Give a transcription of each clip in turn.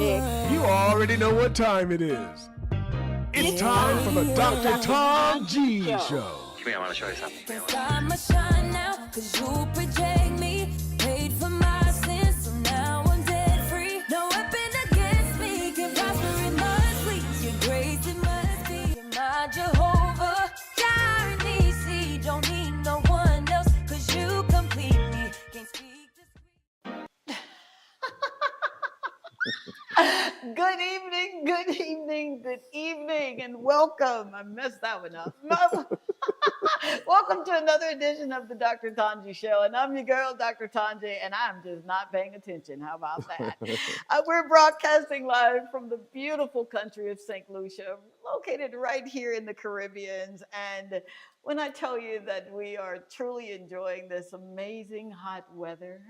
Nick. You already know what time it is. It's time for the Dr. Tom G Show. I want to show you something. I'ma shine now, cause you project me. Paid for my sins, so now I'm dead free. No weapon against me can prosper, it must please your grace, it must be. You're my Jehovah, Jireh, Nisi. Don't need no one else, cause you complete me. Can't speak to speak. Good evening, good evening, good evening, and welcome. I messed that one up. Welcome to another edition of the Dr. Tanji Show, and I'm your girl, Dr. Tanji, and I'm just not paying attention. How about that? We're broadcasting live from the beautiful country of St. Lucia, located right here in the Caribbean. And when I tell you that we are truly enjoying this amazing hot weather,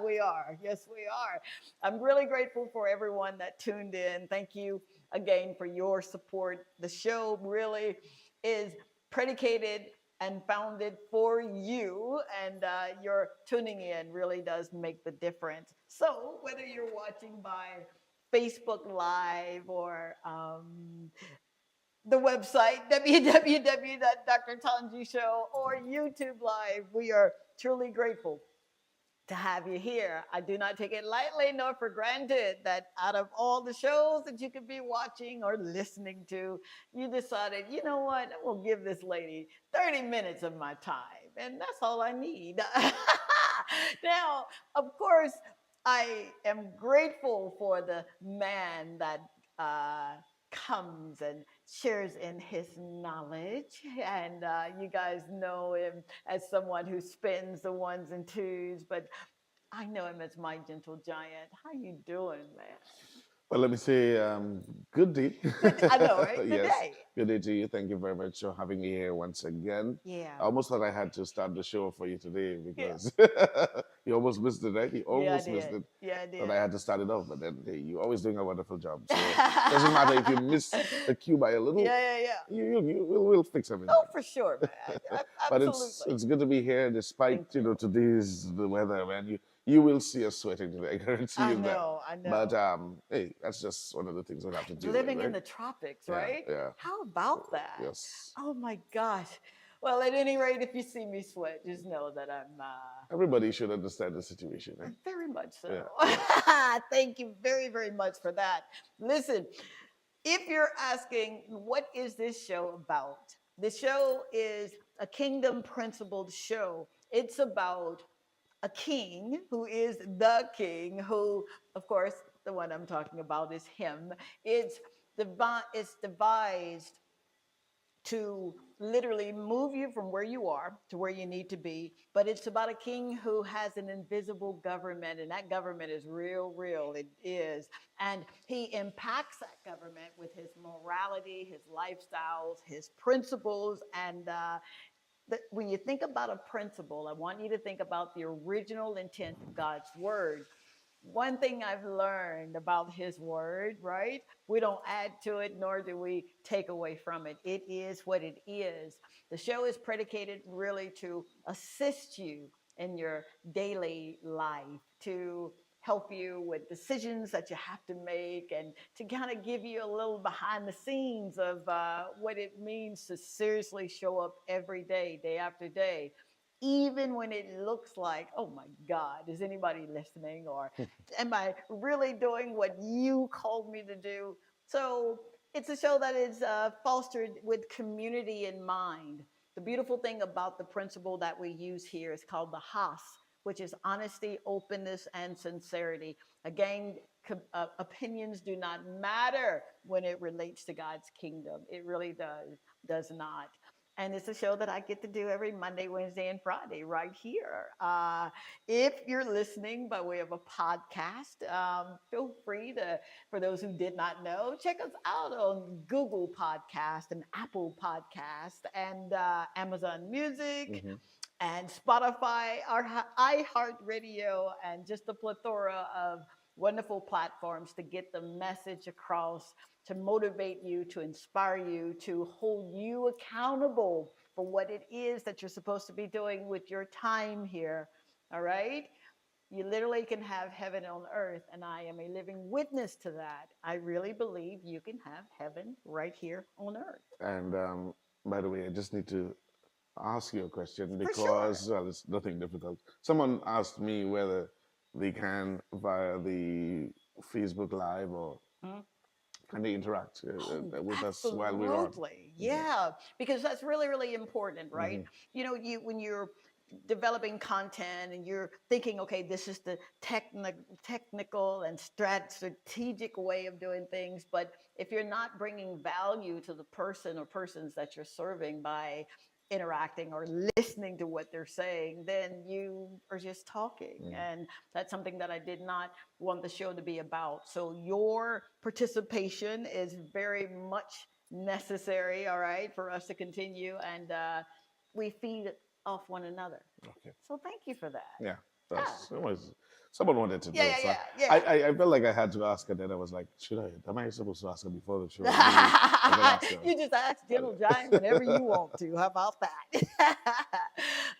we are. Yes, we are. I'm really grateful for everyone that tuned in. Thank you again for your support. The show really is predicated and founded for you, and your tuning in really does make the difference. So whether you're watching by Facebook Live or the website www.drtanjishow or YouTube Live, we are truly grateful to have you here. I do not take it lightly nor for granted that out of all the shows that you could be watching or listening to, you decided, you know what, I will give this lady 30 minutes of my time, and that's all I need. Now, of course, I am grateful for the man that comes and shares in his knowledge, and you guys know him as someone who spins the ones and twos, but I know him as my gentle giant. How you doing, man? Well, let me say good day. I know, right? Good Yes. day. Good day to you. Thank you very much for having me here once again. Yeah. I almost thought I had to start the show for you today because you almost missed it, right? You Yeah, I almost missed did. it. Yeah, I did. But I had to start it off. But then hey, you're always doing a wonderful job. So it doesn't matter if you miss the cue by a little. Yeah. We'll fix everything. Oh, for sure, man. But Absolutely. it's good to be here despite today's the weather, man. You will see us sweating today. I guarantee you that. I know. But hey, that's just one of the things we have to do. Living right? in the tropics, Yeah, right? yeah. How about that? Yes. Oh my gosh. Well, at any rate, if you see me sweat, just know that I'm Everybody should understand the situation. Right? very much so. Yeah. Thank you very, very much for that. Listen, if you're asking, what is this show about? The show is a kingdom principled show. It's about a king who is the king, who, of course, the one I'm talking about is him. It's devised to literally move you from where you are to where you need to be. But it's about a king who has an invisible government, and that government is real. It is. And he impacts that government with his morality, his lifestyles, his principles, and when you think about a principle, I want you to think about the original intent of God's word. One thing I've learned about his word, right? We don't add to it, nor do we take away from it. It is what it is. The show is predicated really to assist you in your daily life, to help you with decisions that you have to make, and to kind of give you a little behind the scenes of what it means to seriously show up every day, day after day, even when it looks like, oh my God, is anybody listening? Or am I really doing what you called me to do? So it's a show that is fostered with community in mind. The beautiful thing about the principle that we use here is called the Haas, which is honesty, openness, and sincerity. Again, opinions do not matter when it relates to God's kingdom. It really does not. And it's a show that I get to do every Monday, Wednesday, and Friday right here. If you're listening by way of a podcast, feel free to, for those who did not know, check us out on Google Podcast and Apple Podcast and Amazon Music and Spotify, our iHeartRadio, and just a plethora of wonderful platforms to get the message across, to motivate you, to inspire you, to hold you accountable for what it is that you're supposed to be doing with your time here. All right? You literally can have heaven on earth, and I am a living witness to that. I really believe you can have heaven right here on earth. And by the way, I just need to ask you a question For sure. because, well, it's nothing difficult. Someone asked me whether they can via the Facebook Live or Mhm. can they interact Oh, with us while we're on. absolutely. Yeah, because that's really, really important, right? Mhm. You know, you when you're developing content and you're thinking, okay, this is the technical and strategic way of doing things, but if you're not bringing value to the person or persons that you're serving by interacting or listening to what they're saying, then you are just talking. Mhm. And that's something that I did not want the show to be about. So your participation is very much necessary, all right, for us to continue. And we feed off one another. Okay. So thank you for that. Yeah. Yeah. Someone wanted to Yeah, know. yeah, So yeah, yeah. I felt like I had to ask her. Then I was like, am I supposed to ask her before the show? Maybe I can ask her. You just ask Gentle Giant whenever you want to. How about that?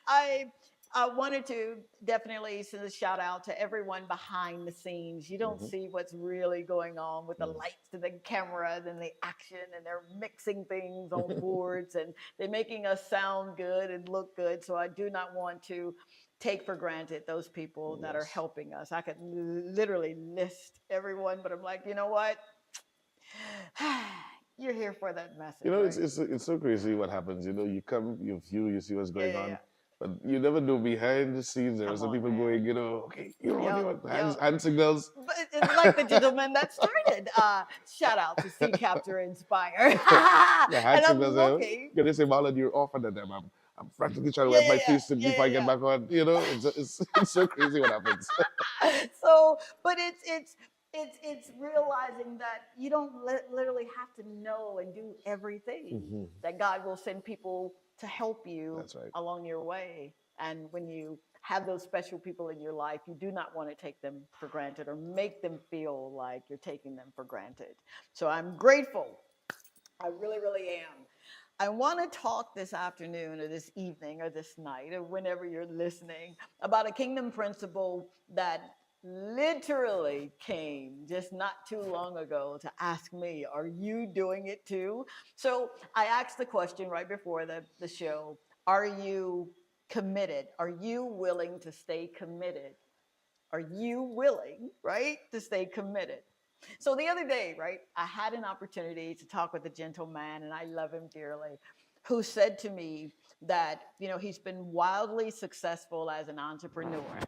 I I wanted to definitely send a shout out to everyone behind the scenes. You don't Mhm. see what's really going on with the Mhm. lights and the camera and the action, and they're mixing things on boards and they're making us sound good and look good. So I do not want to take for granted those people that are Yes. helping us. I could literally list everyone, but I'm like, you know what? You're here for that You message, know, right? it's so crazy what happens. You know, you come, you view, you see what's Yeah, going yeah, on, yeah. but you never know behind the scenes. There are Come some on, people man. going, okay, Yep, hands, yep. hand signals. But it's like the gentleman that started. Shout out to Sea Capture Inspire. Yeah, hand And I'm signals. looking. They say, Marlon, you're off under them. I'm frantically trying to Yeah, wipe yeah, my yeah, face yeah, before I get yeah, back on. You know, it's so crazy what happens. yeah. So, but it's realizing that you don't literally have to know and do everything. Mhm. That God will send people to help you That's right. along your way. And when you have those special people in your life, you do not want to take them for granted or make them feel like you're taking them for granted. So I'm grateful. I really, really am. I want to talk this afternoon or this evening or this night or whenever you're listening about a kingdom principle that literally came just not too long ago to ask me, are you doing it too? So I asked the question right before the show, are you committed? Are you willing to stay committed? Are you willing, right, to stay committed? So the other day, right, I had an opportunity to talk with a gentleman, and I love him dearly, who said to me that, you know, he's been wildly successful as an entrepreneur.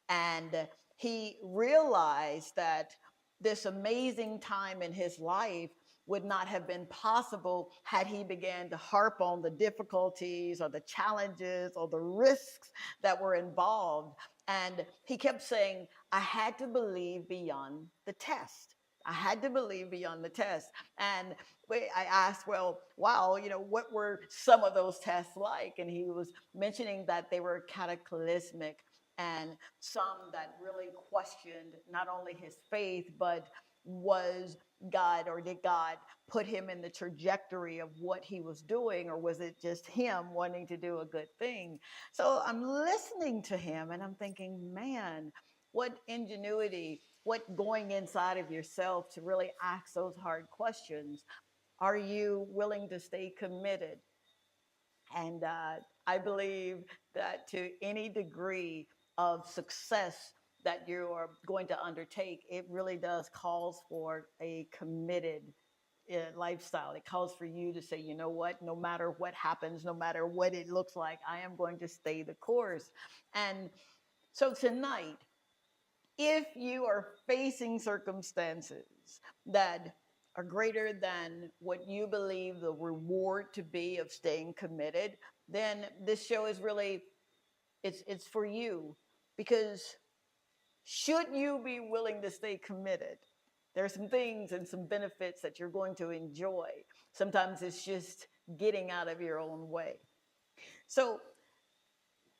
And he realized that this amazing time in his life would not have been possible had he began to harp on the difficulties or the challenges or the risks that were involved. And he kept saying, I had to believe beyond the test. I had to believe beyond the test. And I asked, well, wow, you know, what were some of those tests like? And he was mentioning that they were cataclysmic and some that really questioned not only his faith, but was God or did God put him in the trajectory of what he was doing, or was it just him wanting to do a good thing? So I'm listening to him and I'm thinking, man, what ingenuity, what going inside of yourself to really ask those hard questions. Are you willing to stay committed? And I believe that to any degree of success that you are going to undertake, it really does calls for a committed lifestyle. It calls for you to say, you know what, no matter what happens, no matter what it looks like, I am going to stay the course. And so tonight, if you are facing circumstances that are greater than what you believe the reward to be of staying committed, then this show is really it's for you, because should you be willing to stay committed, there are some things and some benefits that you're going to enjoy. Sometimes it's just getting out of your own way. So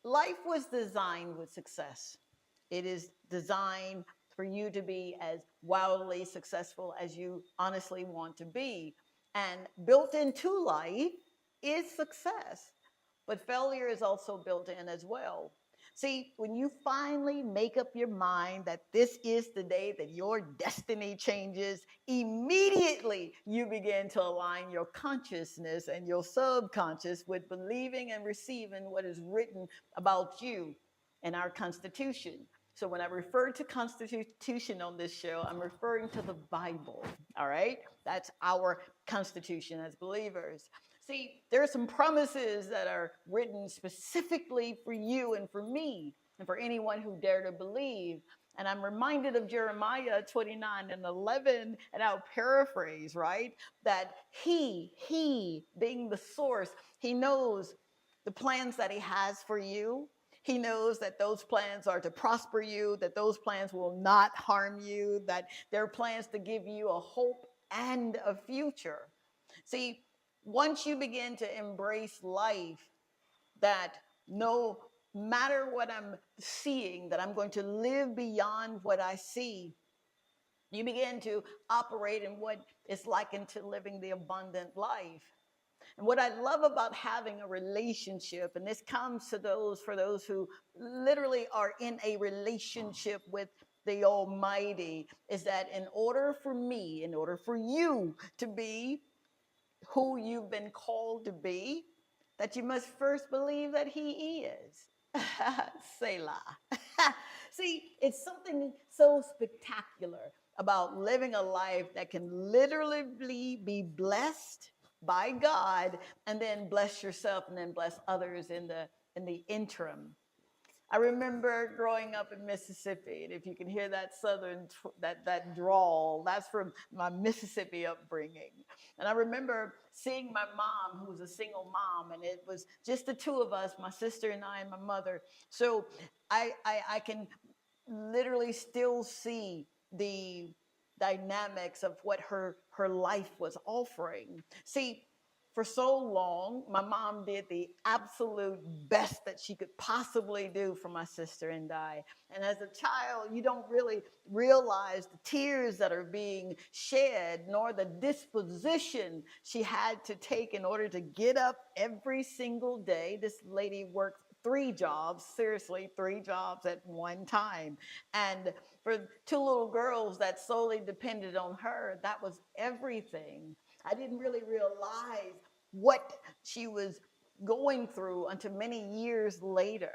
life was designed with success. It is designed for you to be as wildly successful as you honestly want to be. And built into life is success, but failure is also built in as well. See, when you finally make up your mind that this is the day that your destiny changes, immediately you begin to align your consciousness and your subconscious with believing and receiving what is written about you in our Constitution. So when I refer to Constitution on this show, I'm referring to the Bible, all right? That's our Constitution as believers. See, there are some promises that are written specifically for you and for me and for anyone who dare to believe. And I'm reminded of Jeremiah 29:11, and I'll paraphrase, right? That he being the source, he knows the plans that he has for you. He knows that those plans are to prosper you, that those plans will not harm you, that they're plans to give you a hope and a future. See, once you begin to embrace life, that no matter what I'm seeing, that I'm going to live beyond what I see, you begin to operate in what is likened to living the abundant life. And what I love about having a relationship, and this comes to those, for those who literally are in a relationship with the Almighty, is that in order for me, in order for you to be who you've been called to be, that you must first believe that he is. Selah. See, it's something so spectacular about living a life that can literally be blessed by God and then bless yourself and then bless others in the interim. I remember growing up in Mississippi, and if you can hear that southern, that drawl, that's from my Mississippi upbringing. And I remember seeing my mom, who was a single mom, and it was just the two of us, my sister and I and my mother. So I can literally still see the dynamics of what her life was offering. See, for so long, my mom did the absolute best that she could possibly do for my sister and I. And as a child, you don't really realize the tears that are being shed, nor the disposition she had to take in order to get up every single day. This lady worked 3 jobs, seriously, 3 jobs at one time. And for 2 little girls that solely depended on her, that was everything. I didn't really realize what she was going through until many years later.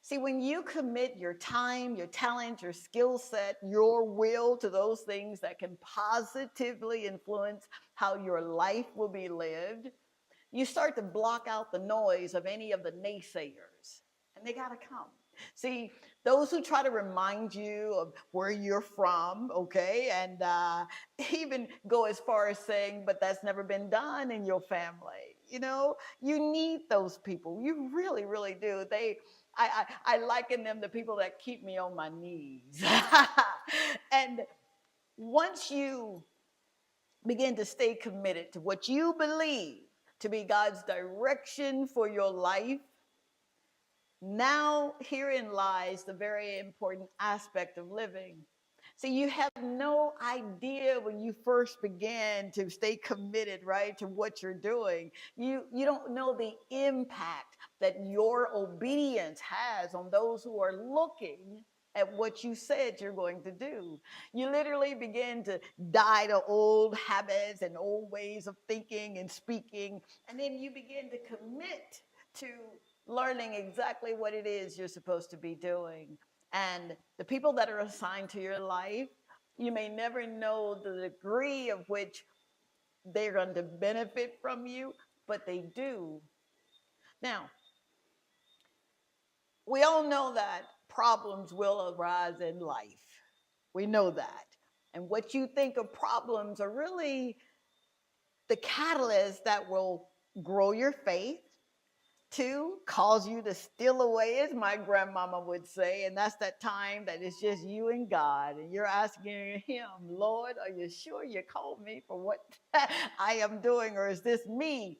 See, when you commit your time, your talent, your skill set, your will to those things that can positively influence how your life will be lived, you start to block out the noise of any of the naysayers, and they got to come. See, those who try to remind you of where you're from, okay, and even go as far as saying, but that's never been done in your family. You know, you need those people. You really, really do. I liken them to people that keep me on my knees. And once you begin to stay committed to what you believe to be God's direction for your life, now herein lies the very important aspect of living. See, you have no idea when you first began to stay committed, right, to what you're doing. You don't know the impact that your obedience has on those who are looking at what you said you're going to do. You literally begin to die to old habits and old ways of thinking and speaking, and then you begin to commit to learning exactly what it is you're supposed to be doing. And the people that are assigned to your life, you may never know the degree of which they're going to benefit from you, but they do. Now, we all know that problems will arise in life. We know that. And what you think of problems are really the catalyst that will grow your faith, to cause you to steal away, as my grandmama would say, and that's that time that it's just you and God, and you're asking him, Lord, are you sure you called me for what I am doing, or is this me?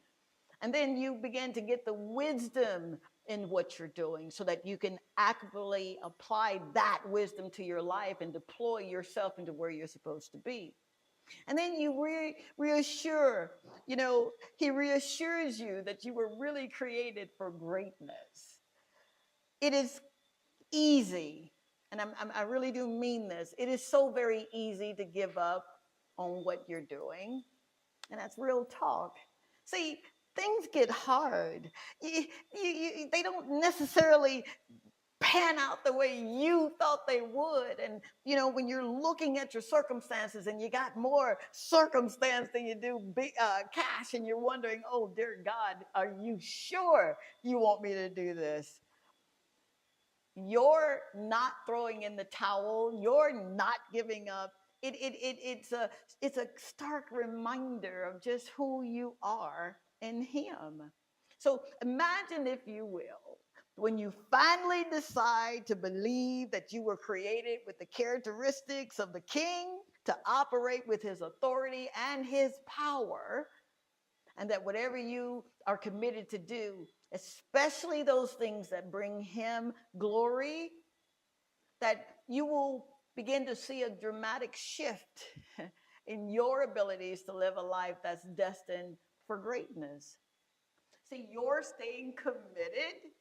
And then you begin to get the wisdom in what you're doing so that you can actively apply that wisdom to your life and deploy yourself into where you're supposed to be. And then you reassure, he reassures you that you were really created for greatness. It is easy, and I really do mean this, it is so very easy to give up on what you're doing. And that's real talk. See, things get hard. They don't necessarily pan out the way you thought they would. And, when you're looking at your circumstances and you got more circumstance than you do cash, and you're wondering, oh, dear God, are you sure you want me to do this? You're not throwing in the towel. You're not giving up. It's a stark reminder of just who you are in Him. So imagine, if you will, when you finally decide to believe that you were created with the characteristics of the King, to operate with His authority and His power, and that whatever you are committed to do, especially those things that bring Him glory, that you will begin to see a dramatic shift in your abilities to live a life that's destined for greatness. See, your staying committed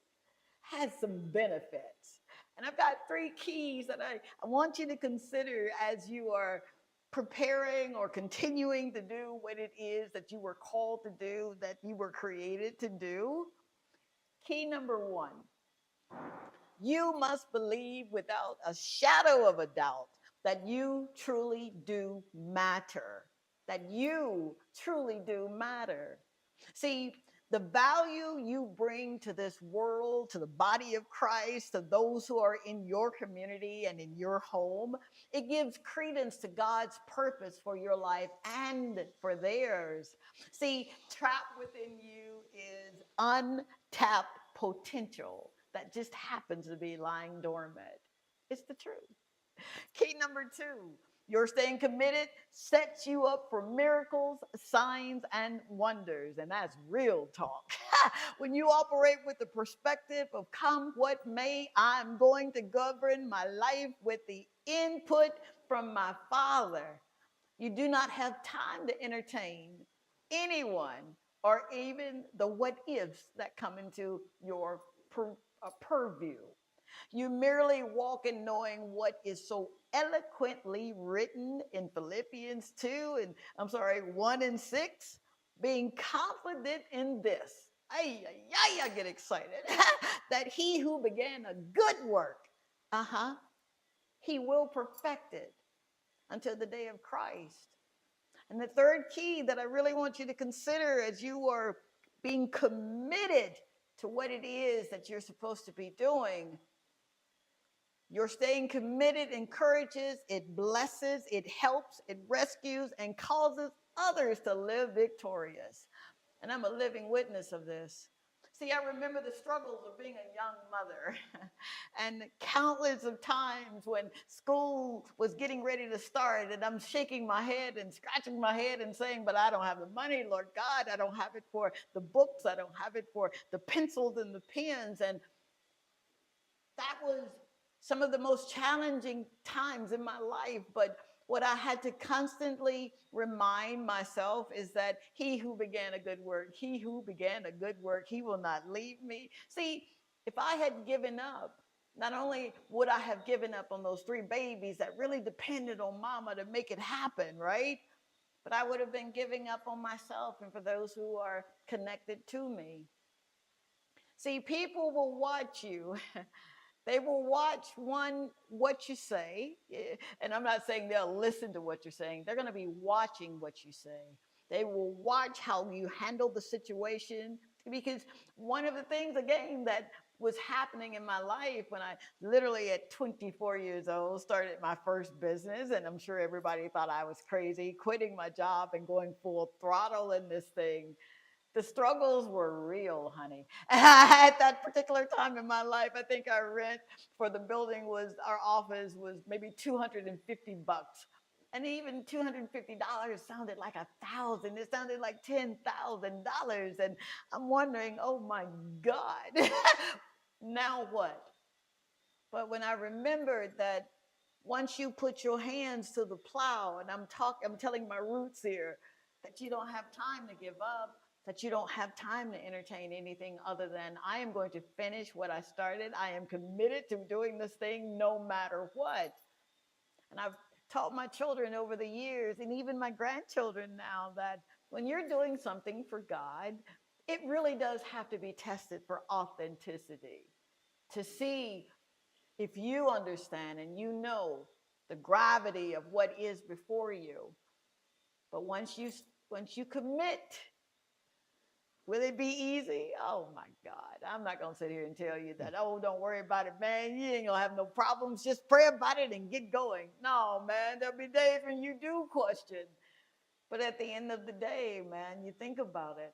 has some benefits. And I've got 3 keys that I want you to consider as you are preparing or continuing to do what it is that you were called to do, that you were created to do. Key number 1, you must believe without a shadow of a doubt that you truly do matter. That you truly do matter. See, the value you bring to this world, to the body of Christ, to those who are in your community and in your home, it gives credence to God's purpose for your life and for theirs. See, trapped within you is untapped potential that just happens to be lying dormant. It's the truth. Key number 2, your staying committed sets you up for miracles, signs, and wonders. And that's real talk. When you operate with the perspective of come what may, I'm going to govern my life with the input from my Father. You do not have time to entertain anyone or even the what ifs that come into your purview. You merely walk in knowing what is so eloquently written in Philippians 1 and 6, being confident in this. I get excited. That He who began a good work, He will perfect it until the day of Christ. And the 3rd key that I really want you to consider as you are being committed to what it is that you're supposed to be doing, your staying committed encourages, it blesses, it helps, it rescues, and causes others to live victorious. And I'm a living witness of this. See, I remember the struggles of being a young mother and countless of times when school was getting ready to start and I'm shaking my head and scratching my head and saying, but I don't have the money, Lord God. I don't have it for the books. I don't have it for the pencils and the pens. And that was some of the most challenging times in my life. But what I had to constantly remind myself is that He who began a good work, He who began a good work, He will not leave me. See, if I had given up, not only would I have given up on those 3 babies that really depended on mama to make it happen, right? But I would have been giving up on myself and for those who are connected to me. See, people will watch you. They will watch, what you say, and I'm not saying they'll listen to what you're saying. They're going to be watching what you say. They will watch how you handle the situation, because one of the things, again, that was happening in my life when I literally at 24 years old started my first business, and I'm sure everybody thought I was crazy, quitting my job and going full throttle in this thing. The struggles were real, honey. At that particular time in my life, I think our rent for the building our office was maybe $250. And even $250 sounded like $1,000. It sounded like $10,000. And I'm wondering, oh my God, now what? But when I remembered that once you put your hands to the plow, and I'm telling my roots here, that you don't have time to give up, that you don't have time to entertain anything other than I am going to finish what I started. I am committed to doing this thing no matter what. And I've taught my children over the years, and even my grandchildren now, that when you're doing something for God, it really does have to be tested for authenticity to see if you understand and you know the gravity of what is before you. But once you commit, will it be easy? Oh my God. I'm not going to sit here and tell you that, oh, don't worry about it, man. You ain't going to have no problems. Just pray about it and get going. No, man. There'll be days when you do question. But at the end of the day, man, you think about it.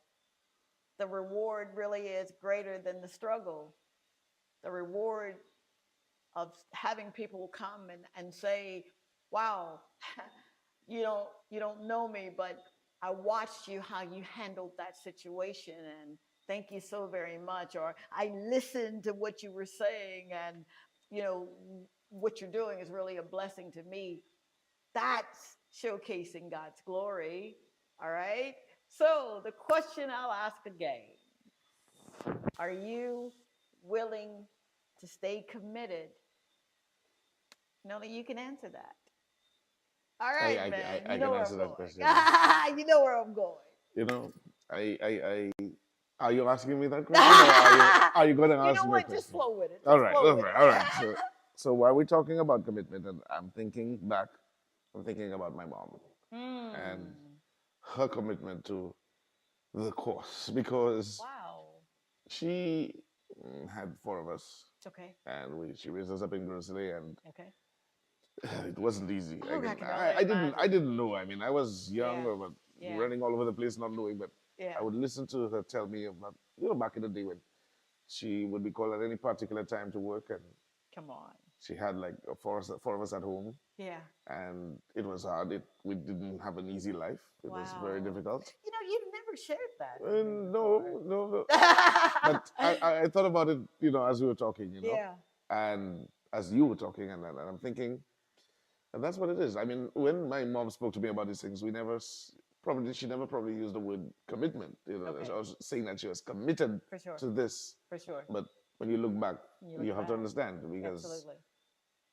The reward really is greater than the struggle. The reward of having people come and say, wow, you don't know me, but I watched you, how you handled that situation, and thank you so very much. Or I listened to what you were saying, and what you're doing is really a blessing to me. That's showcasing God's glory. All right. So the question I'll ask again, are you willing to stay committed? You can answer that. All right, man. I You know can where answer I'm that going. question. You know where I'm going. You know, I are you asking me that question, or are you going to You ask know me a what? Just question? flow with it. All Just right, flow all with right, it. all right. So while we're talking about commitment, and I'm thinking back, I'm thinking about my mom and her commitment to the course, because Wow. she had four of us, Okay. and she raised us up in Grocery, and Okay. it wasn't easy. Oh, I can only I imagine. didn't know. I mean, I was young, Yeah. but Yeah. running all over the place, not knowing. But Yeah. I would listen to her tell me about, back in the day when she would be called at any particular time to work, and Come on. she had like four of us at home, Yeah. and it was hard. We didn't have an easy life. It was very Wow. difficult. You've never shared that with me No, before. no. But I thought about it, as we were talking, Yeah. and as you were talking, and I'm thinking, and that's what it is. I mean, when my mom spoke to me about these things, she never probably used the word commitment, Okay. I was saying that she was committed For sure. to this. For sure. But when you look back, You look you have to back. understand, because Absolutely.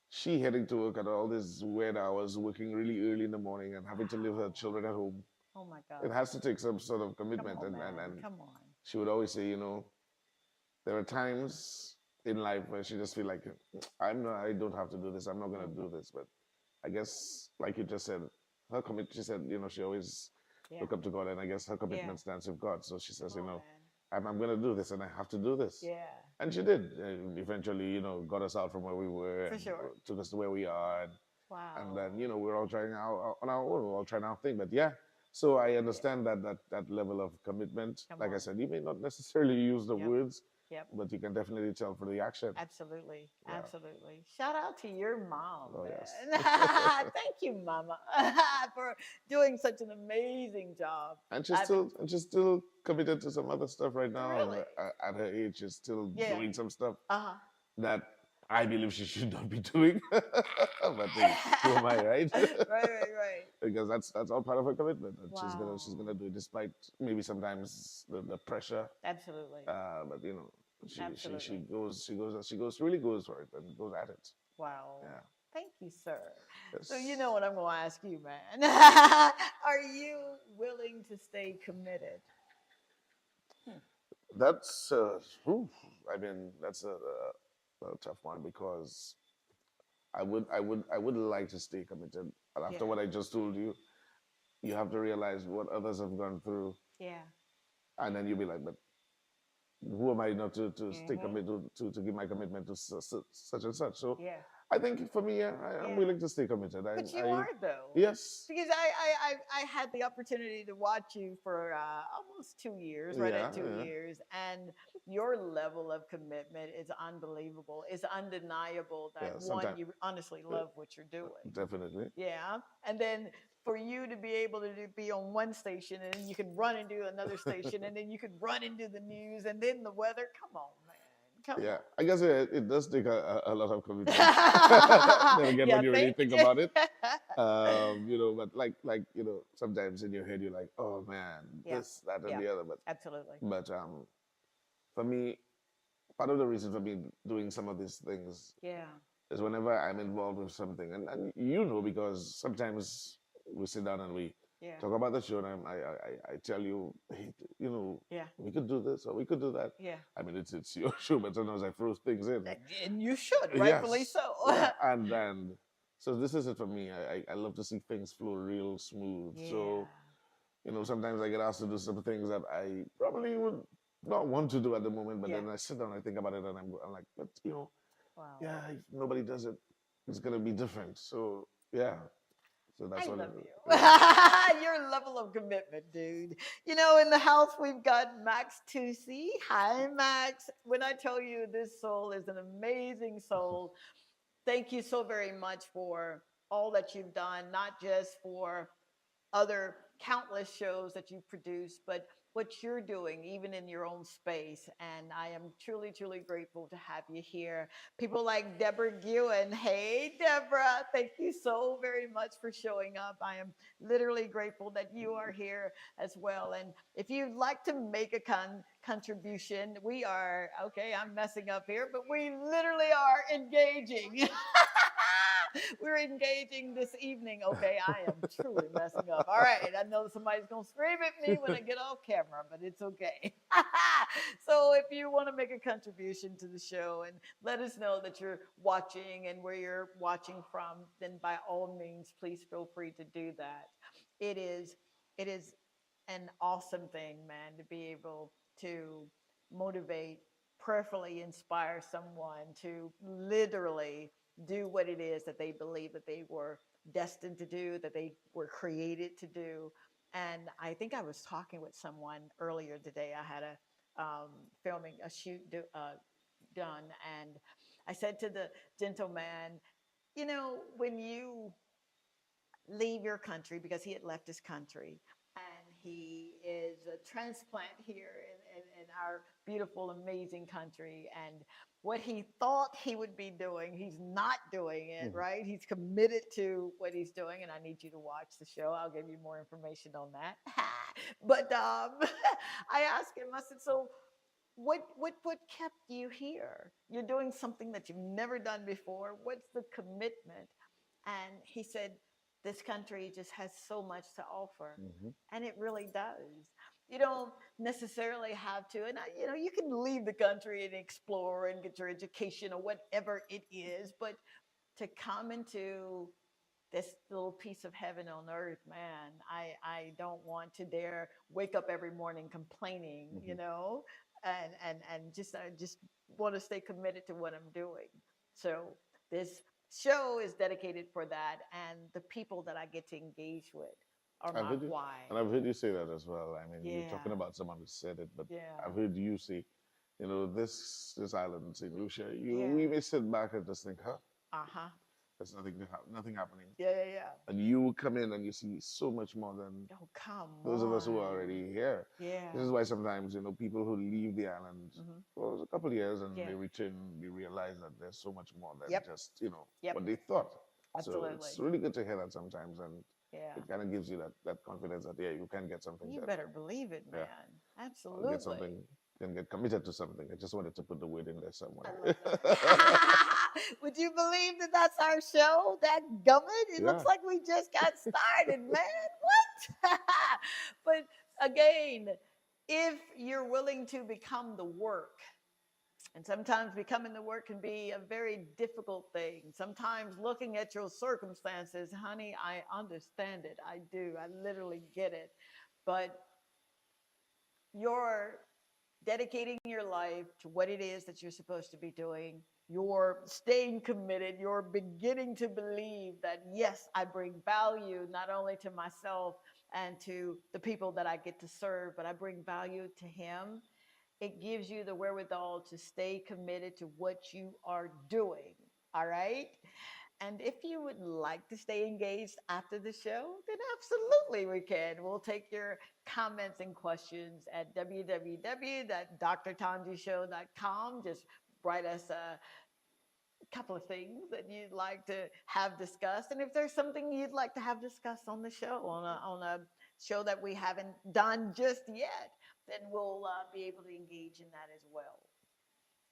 she heading to work at all these weird hours, working really early in the morning, and having to leave her children at home. Oh my God. It has to take some sort of commitment. Come on, and, man. and Come on. she would always say, there are times in life where she just feel like, I don't have to do this. I'm not going to do this. But I guess, like you just said, she said, she always look up to God, and I guess her commitment stands with God. So she says, I'm going to do this, and I have to do this. Yeah. And she did. Eventually, got us out from where we were. For sure. Took us to where we are. Wow. And then, we're all trying on our own. We're all trying our thing. But yeah, so I understand that level of commitment. Come Like I on. said, you may not necessarily use the Yep. words, Yep. but you can definitely tell for the action. Absolutely. Yeah. Absolutely. Shout out to your mom. Oh, Man. yes. Thank you, Mama, for doing such an amazing job. And she's still committed to some other stuff right now. Really? At her age, she's still Yeah. doing some stuff Uh-huh. that I believe she should not be doing. But hey, who am I, right? Right. Because that's all part of her commitment. And Wow. she's gonna do it despite maybe sometimes the pressure. Absolutely. But she Absolutely. really goes for it and goes at it. Wow. Yeah. Thank you, sir. Yes. So you know what I'm going to ask you, man. Are you willing to stay committed? That's I mean, that's a tough one, because I would like to stay committed. And after Yeah. what I just told you, you have to realize what others have gone through, Yeah. and then you'll be like, but who am I not to stay committed to give my commitment to such and such? So Yeah. I think for me, yeah, I'm Yeah. willing to stay committed. But you are, though. Yes. Because I had the opportunity to watch you for almost 2 years, right at 2 Yeah. years, and your level of commitment is unbelievable. It's undeniable that, Yeah, one, you honestly love what you're doing. Definitely. Yeah. And then for you to be able to be on one station, and then you can run and do another station, and then you could run and do the news, and then the weather. Come on, man. Come Yeah, on. I guess it does take a lot of commitment. Then again, Yeah, when you really thank think you. about it, but like sometimes in your head you're like, oh man, Yeah, this, that, and yeah, the other. But absolutely. but for me, part of the reason for me doing some of these things Yeah, is whenever I'm involved with something, and because sometimes we sit down and we yeah, talk about the show, and I tell you, hey, yeah, we could do this or we could do that. yeah. I mean, it's your show, but sometimes I throw things in. And you should, rightfully Yes, so. yeah, and so this is it for me. I love to see things flow real smooth. Yeah. So sometimes I get asked to do some things that I probably would not want to do at the moment, but Yeah. then I sit down, I think about it, and I'm like, but Wow. yeah, if nobody does it, it's gonna be different. So yeah, so that's I what it love is. Yeah. you. Your level of commitment, dude. In the house we've got Max Tusi. Hi, Max. When I tell you this soul is an amazing soul, thank you so very much for all that you've done, not just for other countless shows that you've produced, but what you're doing, even in your own space. And I am truly, truly grateful to have you here. People like Deborah Gewen. Hey, Deborah, thank you so very much for showing up. I am literally grateful that you are here as well. And if you'd like to make a contribution, we are, okay, I'm messing up here, but we literally are engaging. We're engaging this evening. Okay, I am truly messing up. All right, I know somebody's gonna scream at me when I get off camera, but it's okay. So if you want to make a contribution to the show and let us know that you're watching and where you're watching from, then by all means, please feel free to do that. It is it is an awesome thing, man, to be able to motivate, prayerfully inspire someone to literally do what it is that they believe that they were destined to do, that they were created to do. And I think I was talking with someone earlier today. I had a filming a shoot done, and I said to the gentleman, when you leave your country, because he had left his country, and he is a transplant here in our beautiful, amazing country. And what he thought he would be doing, he's not doing it, Mhm. right? He's committed to what he's doing. And I need you to watch the show. I'll give you more information on that. But I asked him, I said, so what kept you here? You're doing something that you've never done before. What's the commitment? And he said, this country just has so much to offer. Mhm. And it really does. You don't necessarily have to, and you can leave the country and explore and get your education or whatever it is, but to come into this little piece of heaven on earth, man, I don't want to dare wake up every morning complaining, Mhm. and just want to stay committed to what I'm doing. So this show is dedicated for that, and the people that I get to engage with are I've my heard you, why. and I've heard you say that as well. I mean, you're Yeah, talking about someone who said it, but yeah, I've heard you say, this island, St. Lucia, yeah. we may sit back and just think, huh, Uh-huh. there's nothing happening. Yeah, yeah, yeah. And you come in and you see so much more than Oh, come those of us who are on. already here. Yeah. This is why sometimes, people who leave the island Hmm. for a couple of years and Yeah. they return, they realize that there's so much more than Yep. just, Yep. what they thought. So Absolutely. it's really good to hear that sometimes. And Yeah. it kind of gives you that confidence that, yeah, you can get something You done. better believe it, Yeah. man. Or get Absolutely. something, can get committed to something. I just wanted to put the word in there somewhere. I love that. Would you believe that that's our show? That gummit? It Yeah. looks like we just got started, man. What? But again, if you're willing to become the work, and sometimes becoming the work can be a very difficult thing. Sometimes looking at your circumstances, honey, I understand it. I do. I literally get it. But you're dedicating your life to what it is that you're supposed to be doing. You're staying committed. You're beginning to believe that, yes, I bring value not only to myself and to the people that I get to serve, but I bring value to Him. It gives you the wherewithal to stay committed to what you are doing. All right. And if you would like to stay engaged after the show, then absolutely we can. We'll take your comments and questions at www.drtanjishow.com. Just write us a couple of things that you'd like to have discussed, and if there's something you'd like to have discussed on the show, on a show that we haven't done just yet, then we'll be able to engage in that as well.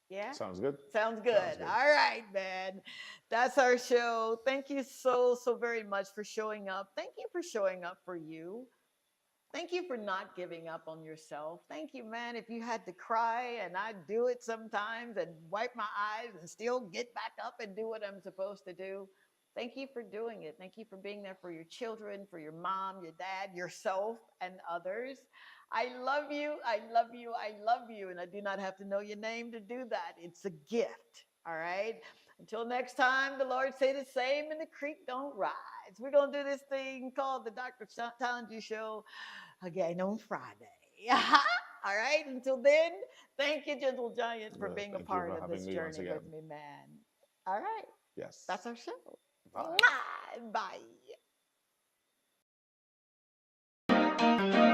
Yeah? Sounds good. Sounds good. Sounds good. All right, man. That's our show. Thank you so very much for showing up. Thank you for showing up for you. Thank you for not giving up on yourself. Thank you, man. If you had to cry, and I do it sometimes, and wipe my eyes and still get back up and do what I'm supposed to do, thank you for doing it. Thank you for being there for your children, for your mom, your dad, yourself, and others. I love you. I love you. I love you. And I do not have to know your name to do that. It's a gift. All right. Until next time, the Lord say the same and the creek don't rise. We're going to do this thing called the Dr. Tanji Show again on Friday. All right. Until then, thank you, Gentle Giants, for being a Thank you part for of this having me once journey again. with me, man. All right. Yes. That's our show. Bye. Bye. Bye.